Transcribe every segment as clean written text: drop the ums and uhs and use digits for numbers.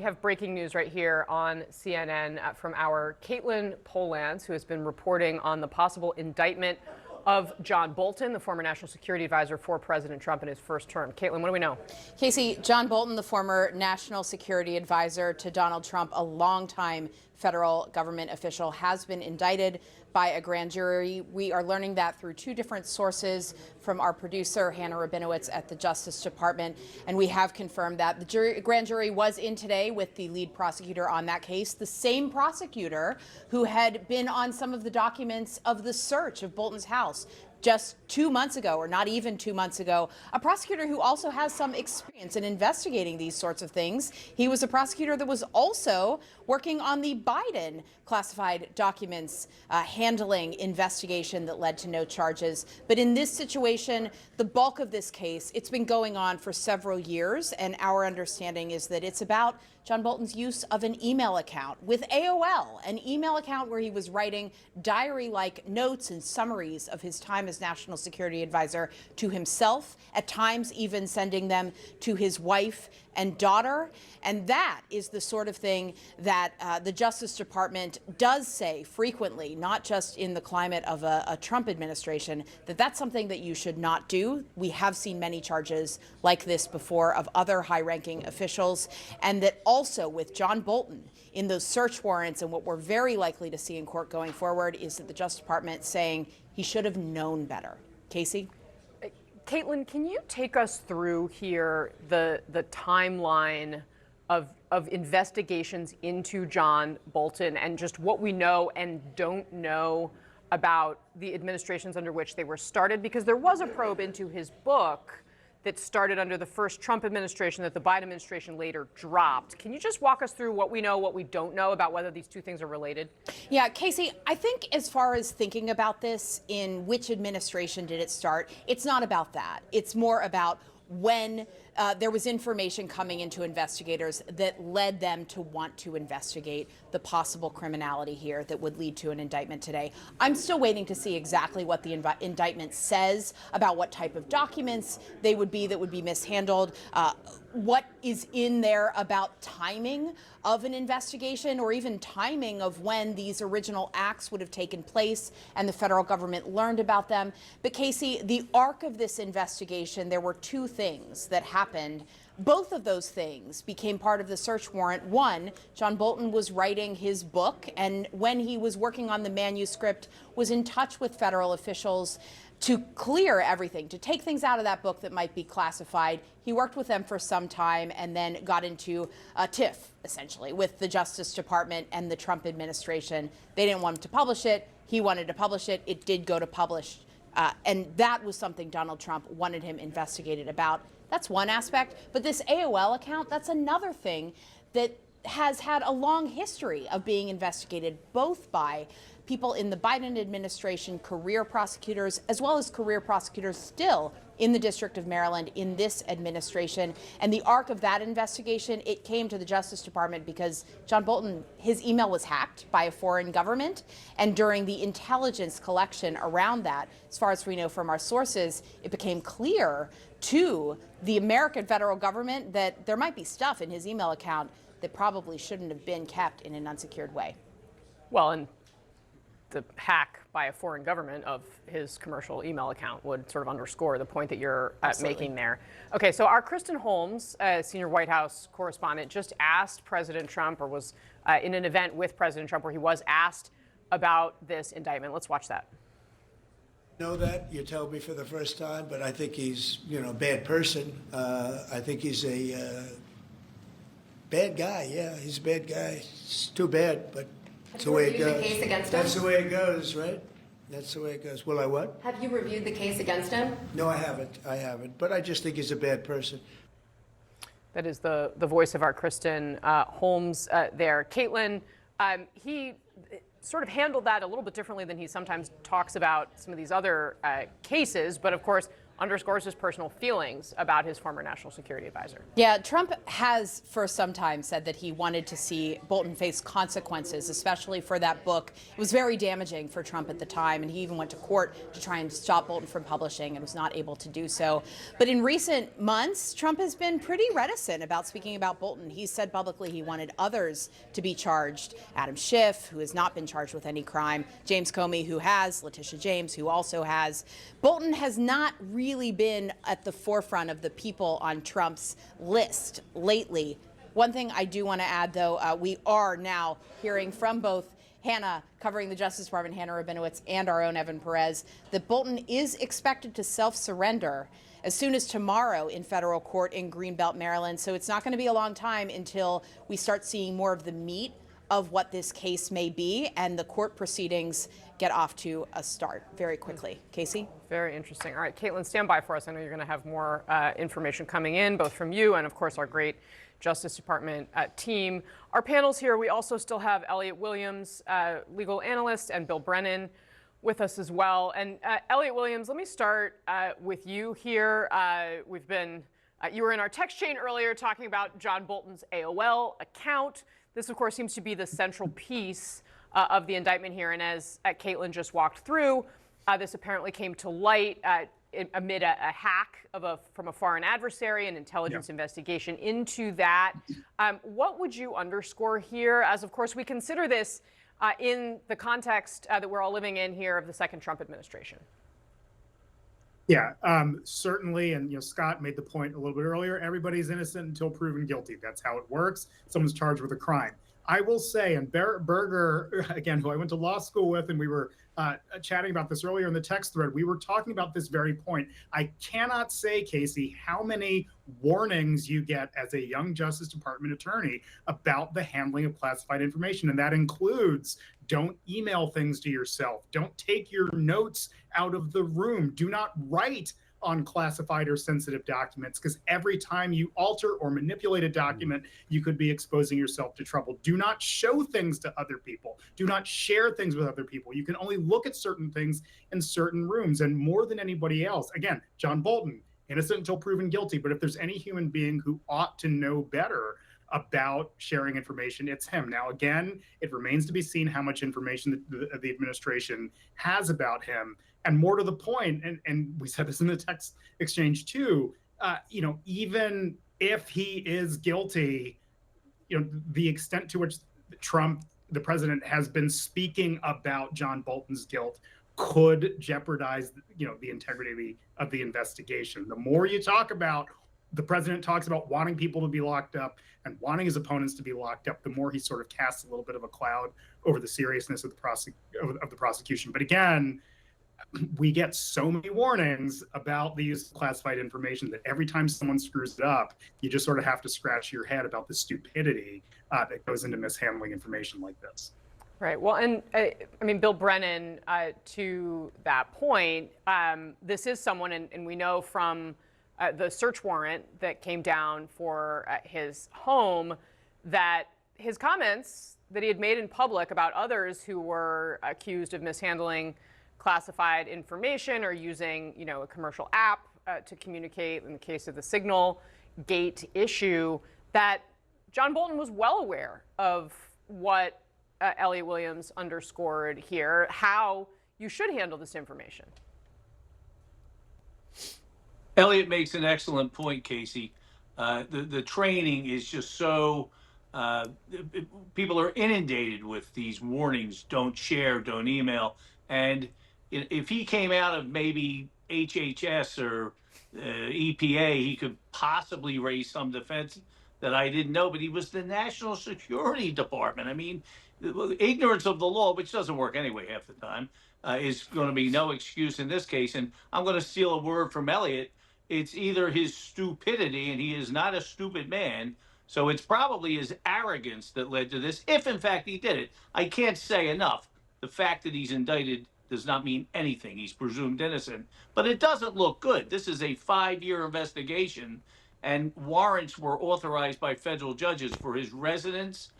have breaking news right here on CNN from our Caitlin Polans, who has been reporting on the possible indictment of John Bolton, the former national security advisor for President Trump in his first term. Caitlin, what do we know? Casey, John Bolton, the former national security advisor to Donald Trump, a longtime federal government official, has been indicted by a grand jury. We are learning that through two different sources from our producer, Hannah Rabinowitz at the Justice Department. And we have confirmed that the grand jury was in today with the lead prosecutor on that case, the same prosecutor who had been on some of the documents of the search of Bolton's house just 2 months ago, or not even 2 months ago, a prosecutor who also has some experience in investigating these sorts of things. He was a prosecutor that was also working on the Biden classified documents handling investigation that led to no charges. But in this situation, the bulk of this case, it's been going on for several years, and our understanding is that it's about John Bolton's use of an email account with AOL, an email account where he was writing diary-like notes and summaries of his time as national security advisor to himself, at times even sending them to his wife and daughter. And that is the sort of thing that the Justice Department does say frequently, not just in the climate of a Trump administration, that that's something that you should not do. We have seen many charges like this before of other high-ranking officials, and that also with John Bolton in those search warrants, and what we're very likely to see in court going forward is that the Justice Department saying he should have known better. Casey? Caitlin, can you take us through here the timeline of investigations into John Bolton and just what we know and don't know about the administrations under which they were started? Because there was a probe into his book that started under the first Trump administration that the Biden administration later dropped. Can you just walk us through what we know, what we don't know about whether these two things are related? Yeah, Casey, I think as far as thinking about this, in which administration did it start, it's not about that. It's more about when there was information coming into investigators that led them to want to investigate the possible criminality here that would lead to an indictment today. I'm still waiting to see exactly what the indictment says about what type of documents they would be that would be mishandled, what is in there about timing of an investigation, or even timing of when these original acts would have taken place and the federal government learned about them. But Casey, the arc of this investigation, there were two things that happened. Both of those things became part of the search warrant. One, John Bolton was writing his book, and when he was working on the manuscript, was in touch with federal officials to clear everything, to take things out of that book that might be classified. He worked with them for some time and then got into a tiff, essentially, with the Justice Department and the Trump administration. They didn't want him to publish it. He wanted to publish it. It did go to publish. And that was something Donald Trump wanted him investigated about. That's one aspect. But this AOL account, that's another thing that has had a long history of being investigated, both by people in the Biden administration, career prosecutors, as well as career prosecutors still in the District of Maryland in this administration. And the arc of that investigation, it came to the Justice Department because John Bolton, his email was hacked by a foreign government. And during the intelligence collection around that, as far as we know from our sources, it became clear to the American federal government that there might be stuff in his email account that probably shouldn't have been kept in an unsecured way. Well, and the hack by a foreign government of his commercial email account would sort of underscore the point that you're making there. Okay, so our Kristen Holmes, senior White House correspondent, just asked President Trump, or was in an event with President Trump where he was asked about this indictment. Let's watch that. Know that you told me for the first time, but I think he's, a bad person. I think he's a bad guy. Yeah, he's a bad guy. It's too bad, but that's the way it goes. Have you reviewed the case against him? That's the way it goes, right? That's the way it goes. Will I what? Have you reviewed the case against him? No, I haven't. But I just think he's a bad person. That is the voice of our Kristen Holmes there. Caitlin, he sort of handled that a little bit differently than he sometimes talks about some of these other cases. But of course, underscores his personal feelings about his former national security advisor. Yeah, Trump has for some time said that he wanted to see Bolton face consequences, especially for that book. It was very damaging for Trump at the time, and he even went to court to try and stop Bolton from publishing and was not able to do so. But in recent months, Trump has been pretty reticent about speaking about Bolton. He said publicly he wanted others to be charged. Adam Schiff, who has not been charged with any crime, James Comey, who has, Letitia James, who also has. Bolton has not really been at the forefront of the people on Trump's list lately. One thing I do want to add, though, we are now hearing from both Hannah, covering the Justice Department, Hannah Rabinowitz, and our own Evan Perez, that Bolton is expected to self-surrender as soon as tomorrow in federal court in Greenbelt, Maryland. So it's not going to be a long time until we start seeing more of the meat of what this case may be, and the court proceedings get off to a start very quickly. Casey? Very interesting. All right, Caitlin, stand by for us. I know you're going to have more information coming in, both from you and, of course, our great Justice Department team. Our panels here, we also still have Elliot Williams, legal analyst, and Bill Brennan with us as well. And Elliot Williams, let me start with you here. You were in our text chain earlier talking about John Bolton's AOL account. This, of course, seems to be the central piece of the indictment here. And as Caitlin just walked through, this apparently came to light amid a hack from a foreign adversary, an intelligence investigation into that. What would you underscore here as, of course, we consider this in the context that we're all living in here of the second Trump administration? Yeah, certainly. And, Scott made the point a little bit earlier. Everybody's innocent until proven guilty. That's how it works. Someone's charged with a crime. I will say, and Barrett Berger, again, who I went to law school with, and we were chatting about this earlier in the text thread, we were talking about this very point. I cannot say, Casey, how many warnings you get as a young Justice Department attorney about the handling of classified information. And that includes don't email things to yourself. Don't take your notes out of the room. Do not write on classified or sensitive documents, because every time you alter or manipulate a document, you could be exposing yourself to trouble. Do not show things to other people. Do not share things with other people. You can only look at certain things in certain rooms. And more than anybody else, again, John Bolton, innocent until proven guilty. But if there's any human being who ought to know better about sharing information, it's him. Now, again, it remains to be seen how much information the administration has about him. And more to the point, and we said this in the text exchange too, even if he is guilty, the extent to which Trump, the president, has been speaking about John Bolton's guilt could jeopardize, the integrity of the investigation. The more you talk about, the president talks about wanting people to be locked up and wanting his opponents to be locked up, the more he sort of casts a little bit of a cloud over the seriousness of the prosecution. But again, we get so many warnings about the use of classified information that every time someone screws it up, you just sort of have to scratch your head about the stupidity that goes into mishandling information like this. Right. Well, and Bill Brennan, to that point, this is someone, and we know from the search warrant that came down for his home that his comments that he had made in public about others who were accused of mishandling classified information or using, a commercial app to communicate, in the case of the Signal Gate issue, that John Bolton was well aware of what Elliot Williams underscored here, how you should handle this information. Elliot makes an excellent point, Casey. The training is just so, people are inundated with these warnings, don't share, don't email. And if he came out of maybe HHS or EPA, he could possibly raise some defense that I didn't know, but he was the National Security Department. Ignorance of the law, which doesn't work anyway half the time, is going to be no excuse in this case. And I'm going to steal a word from Elliot. It's either his stupidity, and he is not a stupid man, so it's probably his arrogance that led to this, if in fact he did it. I can't say enough. The fact that he's indicted does not mean anything. He's presumed innocent, but it doesn't look good. This is a 5-year investigation, and warrants were authorized by federal judges for his residence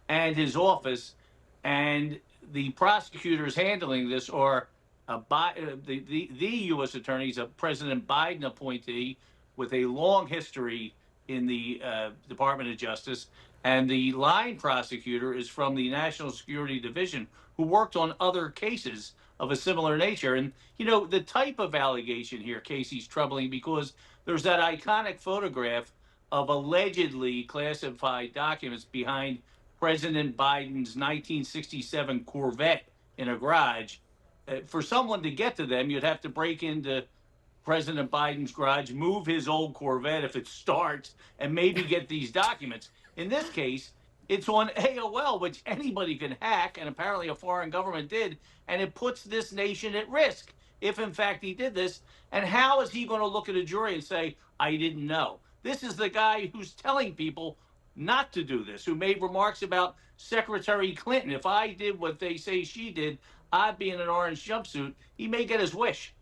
and his office, and the prosecutors handling this are the U.S. attorney is a President Biden appointee with a long history in the Department of Justice, and the line prosecutor is from the National Security Division, who worked on other cases of a similar nature. And you know, the type of allegation here, Casey's troubling because there's that iconic photograph of allegedly classified documents behind President Biden's 1967 Corvette in a garage. For someone to get to them, you'd have to break into President Biden's garage, move his old Corvette if it starts, and maybe get these documents. In this case, it's on AOL, which anybody can hack, and apparently a foreign government did, and it puts this nation at risk if, in fact, he did this. And how is he going to look at a jury and say, I didn't know? This is the guy who's telling people not to do this, who made remarks about Secretary Clinton. If I did what they say she did, I'd be in an orange jumpsuit. He may get his wish.